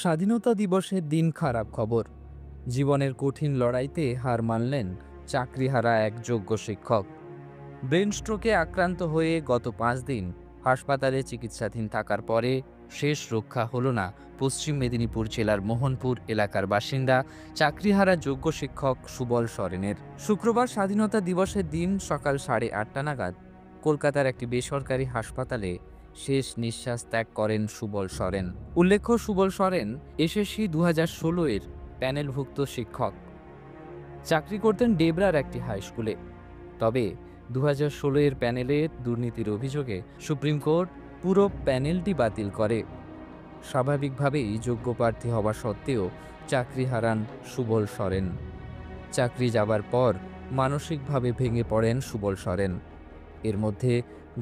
স্বাধীনতা দিবসের দিন খারাপ খবর। জীবনের কঠিন লড়াইতে হার মানলেন চাকরিহারা এক যোগ্য শিক্ষক। ব্রেন স্ট্রোকে আক্রান্ত হয়ে গত 5 দিন হাসপাতালে চিকিৎসাধীন থাকার পরে শেষ রক্ষা হলো না পশ্চিম মেদিনীপুর জেলার মোহনপুর এলাকার বাসিন্দা চাকরিহারা যোগ্য শিক্ষক সুবল সরেনের। শুক্রবার স্বাধীনতা দিবসের দিন সকাল 8:30 নাগাদ কলকাতার একটি বেসরকারি হাসপাতালে শেষ নিঃশ্বাস ত্যাগ করেন সুবল সরেন। উল্লেখ্য, সুবল সরেন এসএসসি 2016-এর প্যানেলভুক্ত শিক্ষক। চাকরি করতেন ডেবরার একটি হাই স্কুলে। তবে 2016-এর প্যানেলের দুর্নীতির অভিযোগে সুপ্রিম কোর্ট পুরো প্যানেলটি বাতিল করে। স্বাভাবিকভাবেই যোগ্য প্রার্থী হওয়া সত্ত্বেও চাকরি হারান সুবল সরেন। চাকরি যাবার পর মানসিকভাবে ভেঙে পড়েন সুবল সরেন। এর মধ্যে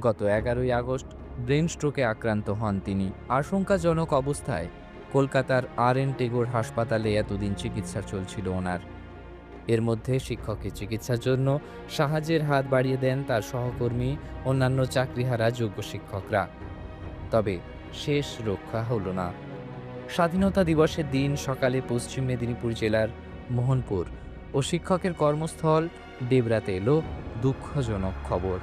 গত 11ই আগস্ট ব্রেন স্ট্রোকে আক্রান্ত হন তিনি। আশঙ্কাজনক অবস্থায় কলকাতার আর.এন. টেগোর হাসপাতালে এতদিন চিকিৎসা চলছিল ওনার। এর মধ্যে শিক্ষকের চিকিৎসার জন্য সাহায্যের হাত বাড়িয়ে দেন তার সহকর্মী, অন্যান্য চাকরিহারা যোগ্য শিক্ষকরা। তবে শেষ রক্ষা হলো না। স্বাধীনতা দিবসের দিন সকালে পশ্চিম মেদিনীপুর জেলার মোহনপুর ও শিক্ষকের কর্মস্থল ডেবরাতে এলো দুঃখজনক খবর।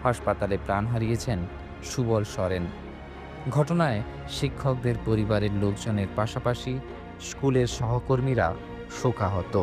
হাসপাতালে প্রাণ হারিয়েছেন সুবল সরেন। ঘটনায় শিক্ষকদের পরিবারের লোকজনের পাশাপাশি স্কুলের সহকর্মীরা শোকাহত।